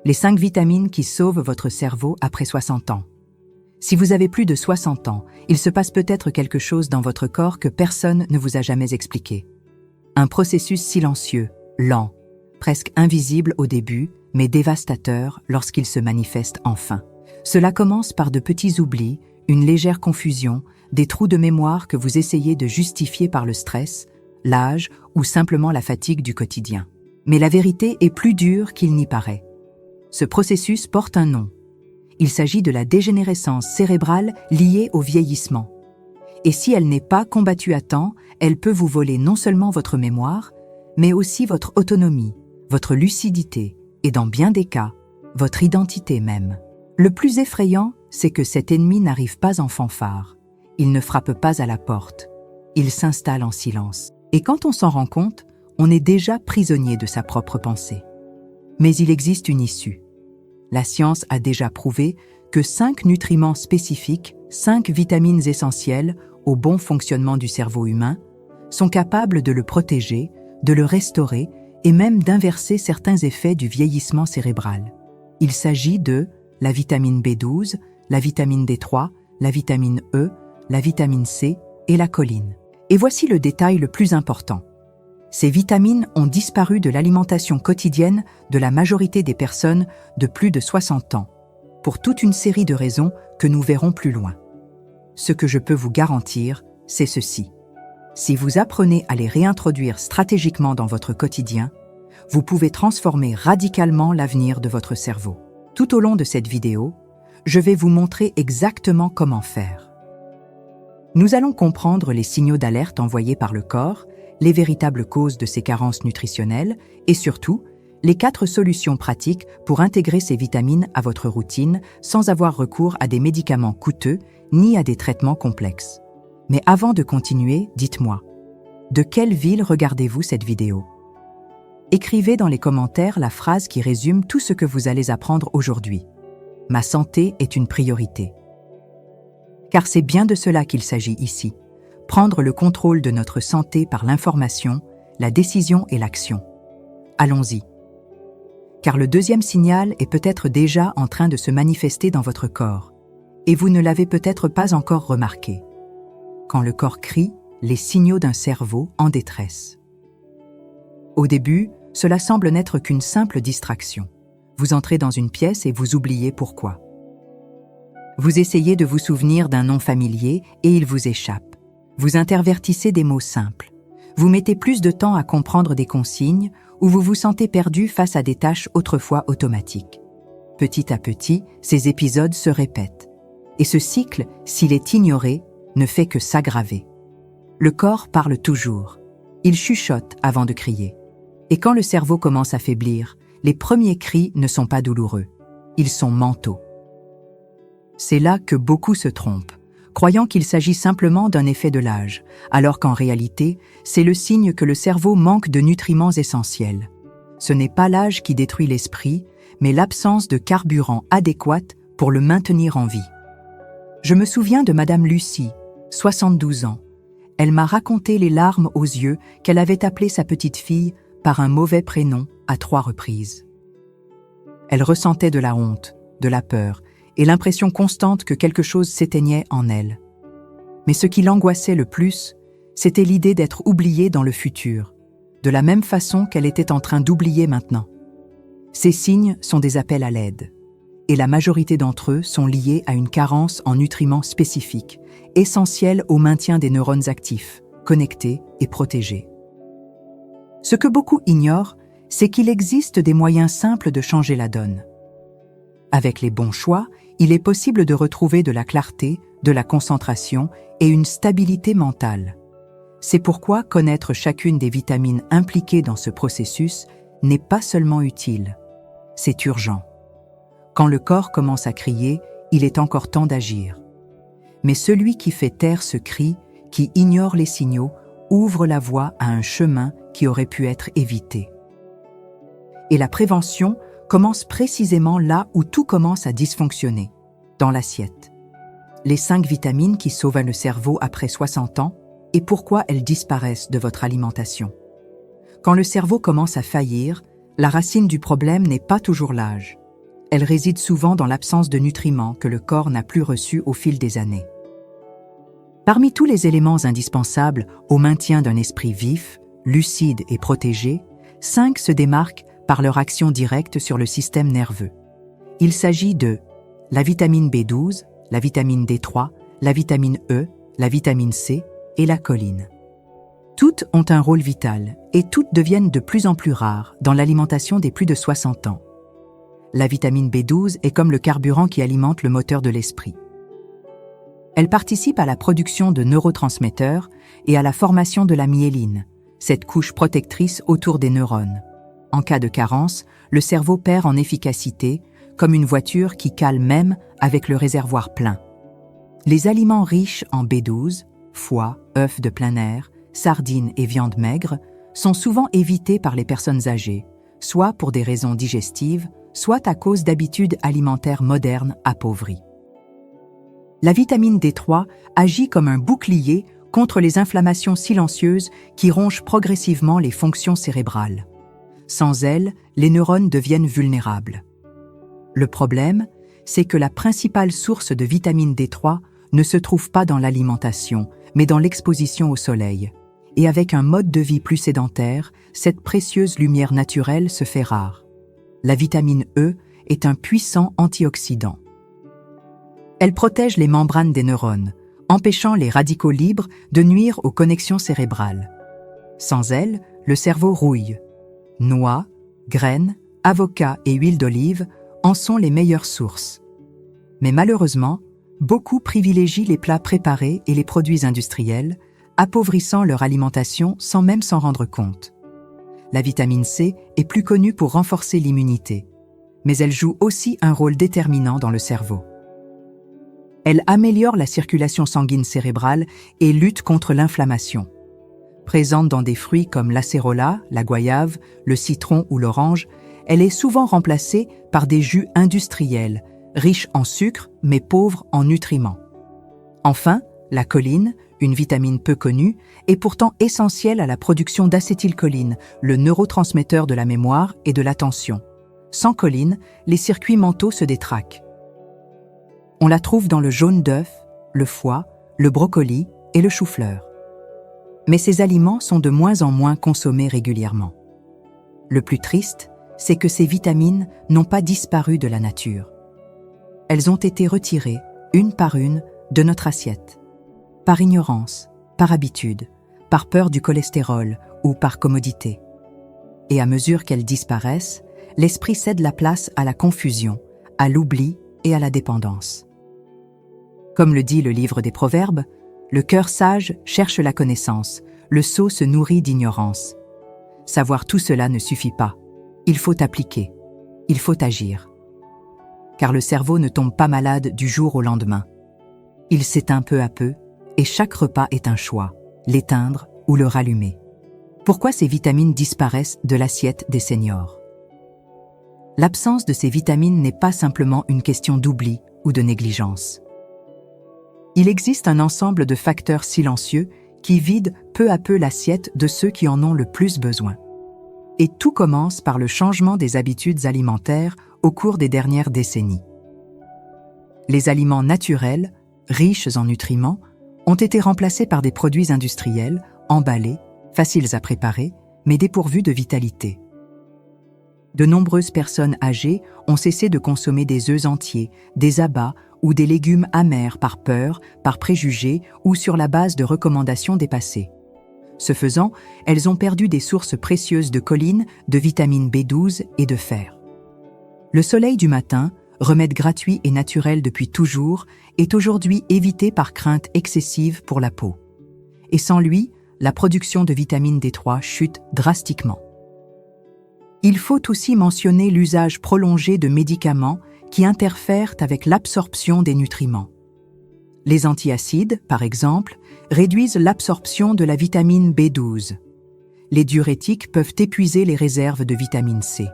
Les 5 vitamines qui sauvent votre cerveau après 60 ans. Si vous avez plus de 60 ans, il se passe peut-être quelque chose dans votre corps que personne ne vous a jamais expliqué. Un processus silencieux, lent, presque invisible au début, mais dévastateur lorsqu'il se manifeste enfin. Cela commence par de petits oublis, une légère confusion, des trous de mémoire que vous essayez de justifier par le stress, l'âge ou simplement la fatigue du quotidien. Mais la vérité est plus dure qu'il n'y paraît. Ce processus porte un nom. Il s'agit de la dégénérescence cérébrale liée au vieillissement. Et si elle n'est pas combattue à temps, elle peut vous voler non seulement votre mémoire, mais aussi votre autonomie, votre lucidité et dans bien des cas, votre identité même. Le plus effrayant, c'est que cet ennemi n'arrive pas en fanfare. Il ne frappe pas à la porte. Il s'installe en silence. Et quand on s'en rend compte, on est déjà prisonnier de sa propre pensée. Mais il existe une issue. La science a déjà prouvé que 5 nutriments spécifiques, 5 vitamines essentielles au bon fonctionnement du cerveau humain, sont capables de le protéger, de le restaurer et même d'inverser certains effets du vieillissement cérébral. Il s'agit de la vitamine B12, la vitamine D3, la vitamine E, la vitamine C et la choline. Et voici le détail le plus important. Ces vitamines ont disparu de l'alimentation quotidienne de la majorité des personnes de plus de 60 ans, pour toute une série de raisons que nous verrons plus loin. Ce que je peux vous garantir, c'est ceci. Si vous apprenez à les réintroduire stratégiquement dans votre quotidien, vous pouvez transformer radicalement l'avenir de votre cerveau. Tout au long de cette vidéo, je vais vous montrer exactement comment faire. Nous allons comprendre les signaux d'alerte envoyés par le corps, les véritables causes de ces carences nutritionnelles et surtout, les 4 solutions pratiques pour intégrer ces vitamines à votre routine sans avoir recours à des médicaments coûteux ni à des traitements complexes. Mais avant de continuer, dites-moi, de quelle ville regardez-vous cette vidéo? Écrivez dans les commentaires la phrase qui résume tout ce que vous allez apprendre aujourd'hui. Ma santé est une priorité. Car c'est bien de cela qu'il s'agit ici. Prendre le contrôle de notre santé par l'information, la décision et l'action. Allons-y. Car le deuxième signal est peut-être déjà en train de se manifester dans votre corps, et vous ne l'avez peut-être pas encore remarqué. Quand le corps crie, les signaux d'un cerveau en détresse. Au début, cela semble n'être qu'une simple distraction. Vous entrez dans une pièce et vous oubliez pourquoi. Vous essayez de vous souvenir d'un nom familier et il vous échappe. Vous intervertissez des mots simples. Vous mettez plus de temps à comprendre des consignes ou vous vous sentez perdu face à des tâches autrefois automatiques. Petit à petit, ces épisodes se répètent. Et ce cycle, s'il est ignoré, ne fait que s'aggraver. Le corps parle toujours. Il chuchote avant de crier. Et quand le cerveau commence à faiblir, les premiers cris ne sont pas douloureux. Ils sont mentaux. C'est là que beaucoup se trompent, croyant qu'il s'agit simplement d'un effet de l'âge, alors qu'en réalité, c'est le signe que le cerveau manque de nutriments essentiels. Ce n'est pas l'âge qui détruit l'esprit, mais l'absence de carburant adéquat pour le maintenir en vie. Je me souviens de Madame Lucie, 72 ans. Elle m'a raconté les larmes aux yeux qu'elle avait appelé sa petite fille par un mauvais prénom à 3 reprises. Elle ressentait de la honte, de la peur et l'impression constante que quelque chose s'éteignait en elle. Mais ce qui l'angoissait le plus, c'était l'idée d'être oubliée dans le futur, de la même façon qu'elle était en train d'oublier maintenant. Ces signes sont des appels à l'aide, et la majorité d'entre eux sont liés à une carence en nutriments spécifiques, essentiels au maintien des neurones actifs, connectés et protégés. Ce que beaucoup ignorent, c'est qu'il existe des moyens simples de changer la donne. Avec les bons choix, il est possible de retrouver de la clarté, de la concentration et une stabilité mentale. C'est pourquoi connaître chacune des vitamines impliquées dans ce processus n'est pas seulement utile, c'est urgent. Quand le corps commence à crier, il est encore temps d'agir. Mais celui qui fait taire ce cri, qui ignore les signaux, ouvre la voie à un chemin qui aurait pu être évité. Et la prévention commence précisément là où tout commence à dysfonctionner, dans l'assiette. Les 5 vitamines qui sauvent le cerveau après 60 ans et pourquoi elles disparaissent de votre alimentation. Quand le cerveau commence à faillir, la racine du problème n'est pas toujours l'âge, elle réside souvent dans l'absence de nutriments que le corps n'a plus reçus au fil des années. Parmi tous les éléments indispensables au maintien d'un esprit vif, lucide et protégé, 5 se démarquent par leur action directe sur le système nerveux. Il s'agit de la vitamine B12, la vitamine D3, la vitamine E, la vitamine C et la choline. Toutes ont un rôle vital et toutes deviennent de plus en plus rares dans l'alimentation des plus de 60 ans. La vitamine B12 est comme le carburant qui alimente le moteur de l'esprit. Elle participe à la production de neurotransmetteurs et à la formation de la myéline, cette couche protectrice autour des neurones. En cas de carence, le cerveau perd en efficacité, comme une voiture qui cale même avec le réservoir plein. Les aliments riches en B12, foie, œufs de plein air, sardines et viande maigre, sont souvent évités par les personnes âgées, soit pour des raisons digestives, soit à cause d'habitudes alimentaires modernes appauvries. La vitamine D3 agit comme un bouclier contre les inflammations silencieuses qui rongent progressivement les fonctions cérébrales. Sans elle, les neurones deviennent vulnérables. Le problème, c'est que la principale source de vitamine D3 ne se trouve pas dans l'alimentation, mais dans l'exposition au soleil. Et avec un mode de vie plus sédentaire, cette précieuse lumière naturelle se fait rare. La vitamine E est un puissant antioxydant. Elle protège les membranes des neurones, empêchant les radicaux libres de nuire aux connexions cérébrales. Sans elle, le cerveau rouille. Noix, graines, avocats et huile d'olive en sont les meilleures sources. Mais malheureusement, beaucoup privilégient les plats préparés et les produits industriels, appauvrissant leur alimentation sans même s'en rendre compte. La vitamine C est plus connue pour renforcer l'immunité, mais elle joue aussi un rôle déterminant dans le cerveau. Elle améliore la circulation sanguine cérébrale et lutte contre l'inflammation. Présente dans des fruits comme l'acérola, la goyave, le citron ou l'orange, elle est souvent remplacée par des jus industriels, riches en sucre mais pauvres en nutriments. Enfin, la choline, une vitamine peu connue, est pourtant essentielle à la production d'acétylcholine, le neurotransmetteur de la mémoire et de l'attention. Sans choline, les circuits mentaux se détraquent. On la trouve dans le jaune d'œuf, le foie, le brocoli et le chou-fleur. Mais ces aliments sont de moins en moins consommés régulièrement. Le plus triste, c'est que ces vitamines n'ont pas disparu de la nature. Elles ont été retirées, une par une, de notre assiette. Par ignorance, par habitude, par peur du cholestérol ou par commodité. Et à mesure qu'elles disparaissent, l'esprit cède la place à la confusion, à l'oubli et à la dépendance. Comme le dit le livre des Proverbes, le cœur sage cherche la connaissance, le sot se nourrit d'ignorance. Savoir tout cela ne suffit pas. Il faut appliquer, il faut agir. Car le cerveau ne tombe pas malade du jour au lendemain. Il s'éteint peu à peu, et chaque repas est un choix, l'éteindre ou le rallumer. Pourquoi ces vitamines disparaissent de l'assiette des seniors? L'absence de ces vitamines n'est pas simplement une question d'oubli ou de négligence. Il existe un ensemble de facteurs silencieux qui vident peu à peu l'assiette de ceux qui en ont le plus besoin. Et tout commence par le changement des habitudes alimentaires au cours des dernières décennies. Les aliments naturels, riches en nutriments, ont été remplacés par des produits industriels, emballés, faciles à préparer, mais dépourvus de vitalité. De nombreuses personnes âgées ont cessé de consommer des œufs entiers, des abats ou des légumes amers par peur, par préjugés ou sur la base de recommandations dépassées. Ce faisant, elles ont perdu des sources précieuses de choline, de vitamine B12 et de fer. Le soleil du matin, remède gratuit et naturel depuis toujours, est aujourd'hui évité par crainte excessive pour la peau. Et sans lui, la production de vitamine D3 chute drastiquement. Il faut aussi mentionner l'usage prolongé de médicaments qui interfèrent avec l'absorption des nutriments. Les antiacides, par exemple, réduisent l'absorption de la vitamine B12. Les diurétiques peuvent épuiser les réserves de vitamine C.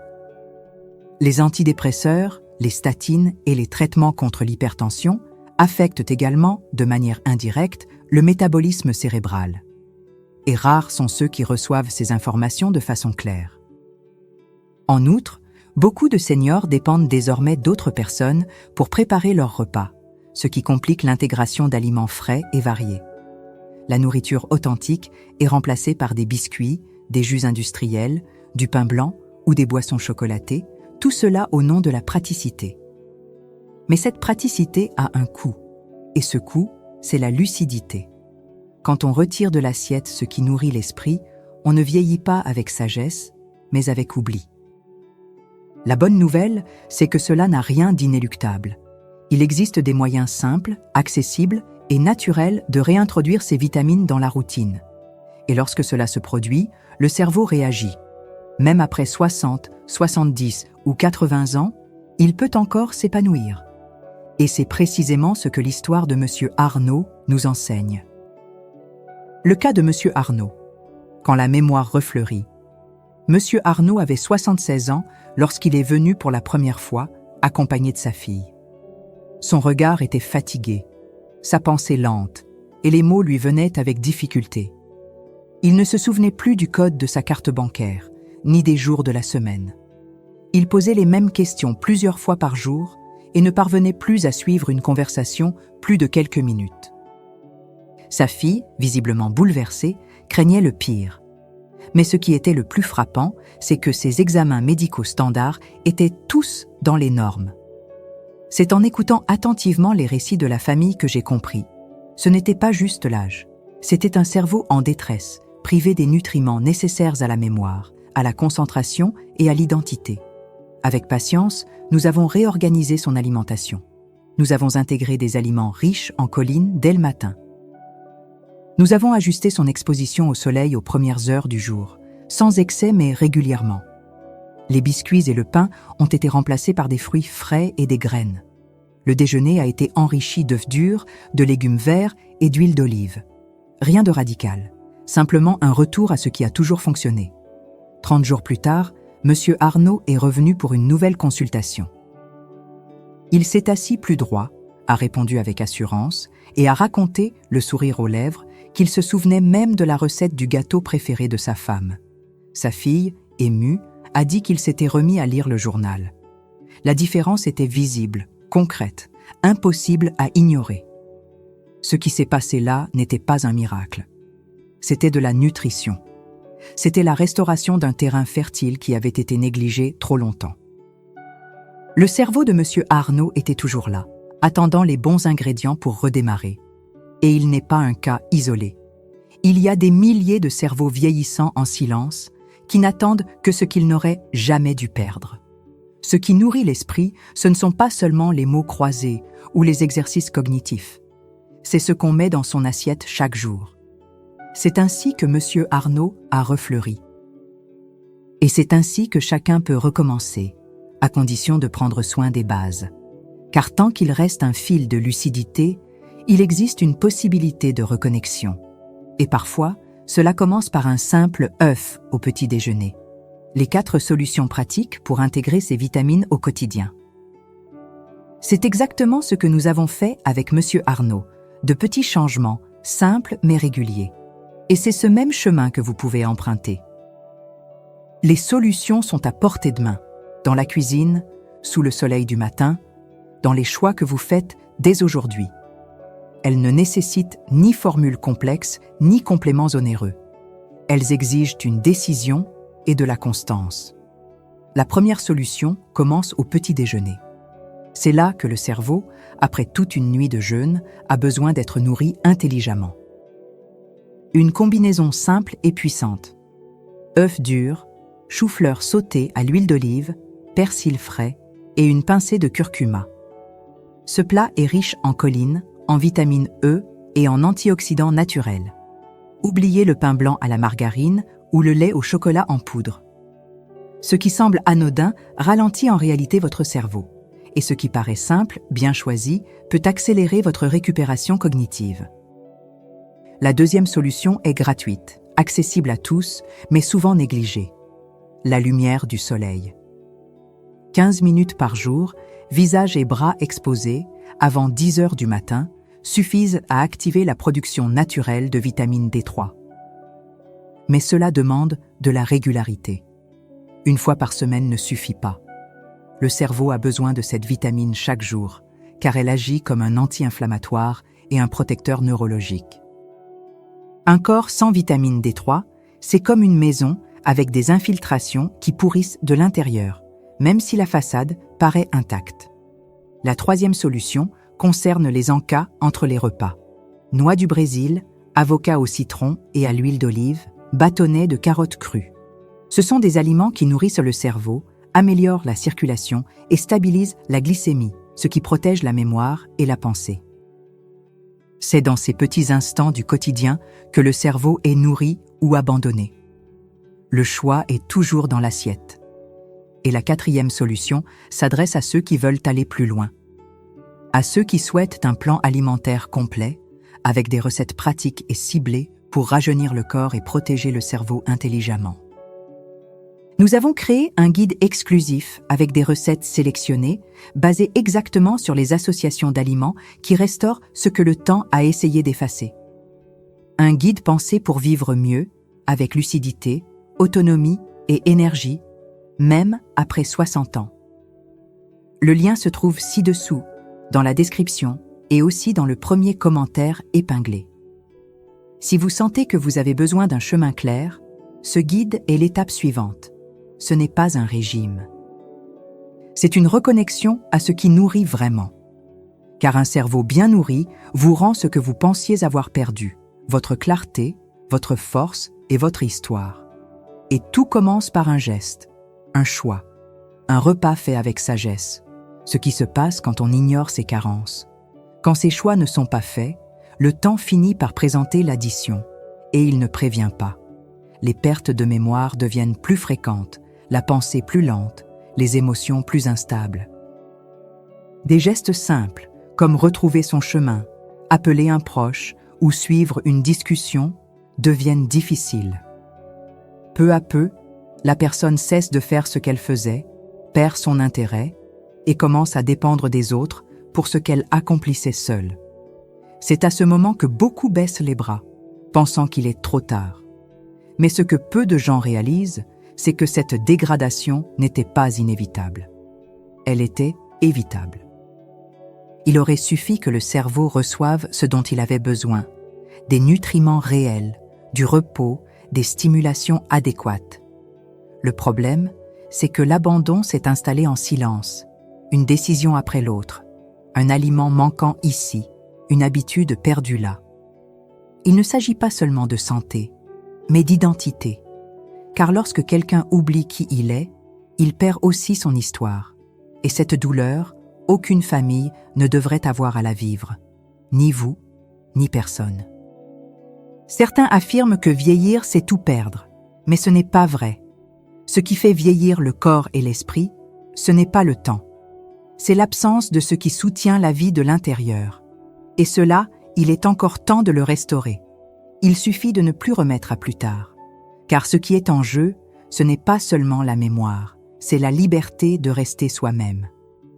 Les antidépresseurs, les statines et les traitements contre l'hypertension affectent également, de manière indirecte, le métabolisme cérébral. Et rares sont ceux qui reçoivent ces informations de façon claire. En outre, Beaucoup de seniors dépendent désormais d'autres personnes pour préparer leurs repas, ce qui complique l'intégration d'aliments frais et variés. La nourriture authentique est remplacée par des biscuits, des jus industriels, du pain blanc ou des boissons chocolatées, tout cela au nom de la praticité. Mais cette praticité a un coût, et ce coût, c'est la lucidité. Quand on retire de l'assiette ce qui nourrit l'esprit, on ne vieillit pas avec sagesse, mais avec oubli. La bonne nouvelle, c'est que cela n'a rien d'inéluctable. Il existe des moyens simples, accessibles et naturels de réintroduire ces vitamines dans la routine. Et lorsque cela se produit, le cerveau réagit. Même après 60, 70 ou 80 ans, il peut encore s'épanouir. Et c'est précisément ce que l'histoire de M. Arnaud nous enseigne. Le cas de M. Arnaud. Quand la mémoire refleurit. M. Arnaud avait 76 ans lorsqu'il est venu pour la première fois, accompagné de sa fille. Son regard était fatigué, sa pensée lente, et les mots lui venaient avec difficulté. Il ne se souvenait plus du code de sa carte bancaire, ni des jours de la semaine. Il posait les mêmes questions plusieurs fois par jour et ne parvenait plus à suivre une conversation plus de quelques minutes. Sa fille, visiblement bouleversée, craignait le pire. Mais ce qui était le plus frappant, c'est que ses examens médicaux standards étaient tous dans les normes. C'est en écoutant attentivement les récits de la famille que j'ai compris. Ce n'était pas juste l'âge. C'était un cerveau en détresse, privé des nutriments nécessaires à la mémoire, à la concentration et à l'identité. Avec patience, nous avons réorganisé son alimentation. Nous avons intégré des aliments riches en choline dès le matin. Nous avons ajusté son exposition au soleil aux premières heures du jour, sans excès mais régulièrement. Les biscuits et le pain ont été remplacés par des fruits frais et des graines. Le déjeuner a été enrichi d'œufs durs, de légumes verts et d'huile d'olive. Rien de radical, simplement un retour à ce qui a toujours fonctionné. 30 jours plus tard, M. Arnaud est revenu pour une nouvelle consultation. Il s'est assis plus droit, a répondu avec assurance et a raconté, le sourire aux lèvres, qu'il se souvenait même de la recette du gâteau préféré de sa femme. Sa fille, émue, a dit qu'il s'était remis à lire le journal. La différence était visible, concrète, impossible à ignorer. Ce qui s'est passé là n'était pas un miracle. C'était de la nutrition. C'était la restauration d'un terrain fertile qui avait été négligé trop longtemps. Le cerveau de M. Arnaud était toujours là, attendant les bons ingrédients pour redémarrer. Et il n'est pas un cas isolé. Il y a des milliers de cerveaux vieillissants en silence qui n'attendent que ce qu'ils n'auraient jamais dû perdre. Ce qui nourrit l'esprit, ce ne sont pas seulement les mots croisés ou les exercices cognitifs. C'est ce qu'on met dans son assiette chaque jour. C'est ainsi que M. Arnaud a refleuri. Et c'est ainsi que chacun peut recommencer, à condition de prendre soin des bases. Car tant qu'il reste un fil de lucidité, il existe une possibilité de reconnexion. Et parfois, cela commence par un simple œuf au petit déjeuner. Les 4 solutions pratiques pour intégrer ces vitamines au quotidien. C'est exactement ce que nous avons fait avec M. Arnaud, de petits changements, simples mais réguliers. Et c'est ce même chemin que vous pouvez emprunter. Les solutions sont à portée de main, dans la cuisine, sous le soleil du matin, dans les choix que vous faites dès aujourd'hui. Elles ne nécessitent ni formules complexes, ni compléments onéreux. Elles exigent une décision et de la constance. La première solution commence au petit déjeuner. C'est là que le cerveau, après toute une nuit de jeûne, a besoin d'être nourri intelligemment. Une combinaison simple et puissante. Œufs durs, chou-fleur sauté à l'huile d'olive, persil frais et une pincée de curcuma. Ce plat est riche en choline, en vitamine E et en antioxydants naturels. Oubliez le pain blanc à la margarine ou le lait au chocolat en poudre. Ce qui semble anodin ralentit en réalité votre cerveau, et ce qui paraît simple, bien choisi, peut accélérer votre récupération cognitive. La deuxième solution est gratuite, accessible à tous, mais souvent négligée. La lumière du soleil. 15 minutes par jour, visage et bras exposés, avant 10 heures du matin, suffisent à activer la production naturelle de vitamine D3. Mais cela demande de la régularité. Une fois par semaine ne suffit pas. Le cerveau a besoin de cette vitamine chaque jour, car elle agit comme un anti-inflammatoire et un protecteur neurologique. Un corps sans vitamine D3, c'est comme une maison avec des infiltrations qui pourrissent de l'intérieur, même si la façade paraît intacte. La troisième solution concerne les encas entre les repas. Noix du Brésil, avocat au citron et à l'huile d'olive, bâtonnets de carottes crues. Ce sont des aliments qui nourrissent le cerveau, améliorent la circulation et stabilisent la glycémie, ce qui protège la mémoire et la pensée. C'est dans ces petits instants du quotidien que le cerveau est nourri ou abandonné. Le choix est toujours dans l'assiette. Et la quatrième solution s'adresse à ceux qui veulent aller plus loin. À ceux qui souhaitent un plan alimentaire complet, avec des recettes pratiques et ciblées pour rajeunir le corps et protéger le cerveau intelligemment. Nous avons créé un guide exclusif avec des recettes sélectionnées, basées exactement sur les associations d'aliments qui restaurent ce que le temps a essayé d'effacer. Un guide pensé pour vivre mieux, avec lucidité, autonomie et énergie, même après 60 ans. Le lien se trouve ci-dessous, dans la description et aussi dans le premier commentaire épinglé. Si vous sentez que vous avez besoin d'un chemin clair, ce guide est l'étape suivante. Ce n'est pas un régime. C'est une reconnexion à ce qui nourrit vraiment. Car un cerveau bien nourri vous rend ce que vous pensiez avoir perdu, votre clarté, votre force et votre histoire. Et tout commence par un geste, un choix, un repas fait avec sagesse. Ce qui se passe quand on ignore ses carences. Quand ces choix ne sont pas faits, le temps finit par présenter l'addition, et il ne prévient pas. Les pertes de mémoire deviennent plus fréquentes, la pensée plus lente, les émotions plus instables. Des gestes simples, comme retrouver son chemin, appeler un proche ou suivre une discussion, deviennent difficiles. Peu à peu, la personne cesse de faire ce qu'elle faisait, perd son intérêt et commence à dépendre des autres pour ce qu'elle accomplissait seule. C'est à ce moment que beaucoup baissent les bras, pensant qu'il est trop tard. Mais ce que peu de gens réalisent, c'est que cette dégradation n'était pas inévitable. Elle était évitable. Il aurait suffi que le cerveau reçoive ce dont il avait besoin, des nutriments réels, du repos, des stimulations adéquates. Le problème, c'est que l'abandon s'est installé en silence, une décision après l'autre, un aliment manquant ici, une habitude perdue là. Il ne s'agit pas seulement de santé, mais d'identité. Car lorsque quelqu'un oublie qui il est, il perd aussi son histoire. Et cette douleur, aucune famille ne devrait avoir à la vivre. Ni vous, ni personne. Certains affirment que vieillir, c'est tout perdre. Mais ce n'est pas vrai. Ce qui fait vieillir le corps et l'esprit, ce n'est pas le temps. C'est l'absence de ce qui soutient la vie de l'intérieur. Et cela, il est encore temps de le restaurer. Il suffit de ne plus remettre à plus tard. Car ce qui est en jeu, ce n'est pas seulement la mémoire, c'est la liberté de rester soi-même.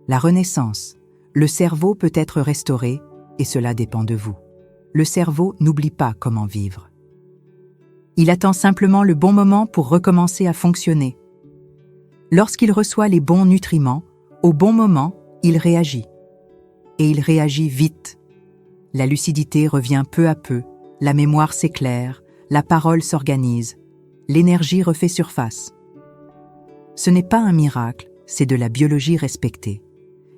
La renaissance, le cerveau peut être restauré et cela dépend de vous. Le cerveau n'oublie pas comment vivre. Il attend simplement le bon moment pour recommencer à fonctionner. Lorsqu'il reçoit les bons nutriments, au bon moment, il réagit. Et il réagit vite. La lucidité revient peu à peu, la mémoire s'éclaire, la parole s'organise, l'énergie refait surface. Ce n'est pas un miracle, c'est de la biologie respectée.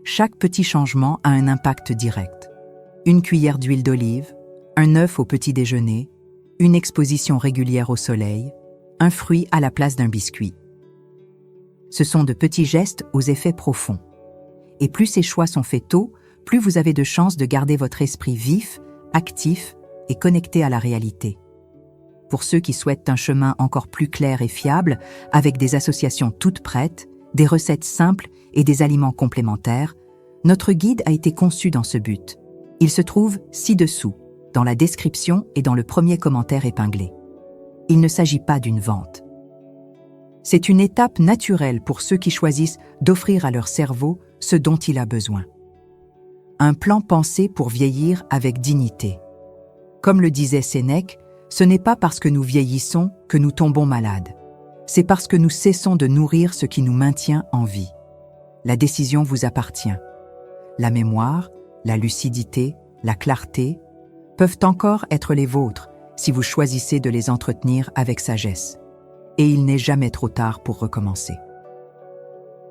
Chaque petit changement a un impact direct. Une cuillère d'huile d'olive, un œuf au petit déjeuner, une exposition régulière au soleil, un fruit à la place d'un biscuit. Ce sont de petits gestes aux effets profonds. Et plus ces choix sont faits tôt, plus vous avez de chances de garder votre esprit vif, actif et connecté à la réalité. Pour ceux qui souhaitent un chemin encore plus clair et fiable, avec des associations toutes prêtes, des recettes simples et des aliments complémentaires, notre guide a été conçu dans ce but. Il se trouve ci-dessous, dans la description et dans le premier commentaire épinglé. Il ne s'agit pas d'une vente. C'est une étape naturelle pour ceux qui choisissent d'offrir à leur cerveau ce dont il a besoin. Un plan pensé pour vieillir avec dignité. Comme le disait Sénèque, ce n'est pas parce que nous vieillissons que nous tombons malades. C'est parce que nous cessons de nourrir ce qui nous maintient en vie. La décision vous appartient. La mémoire, la lucidité, la clarté peuvent encore être les vôtres si vous choisissez de les entretenir avec sagesse. Et il n'est jamais trop tard pour recommencer.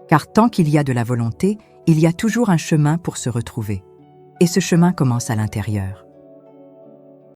Car tant qu'il y a de la volonté, il y a toujours un chemin pour se retrouver. Et ce chemin commence à l'intérieur.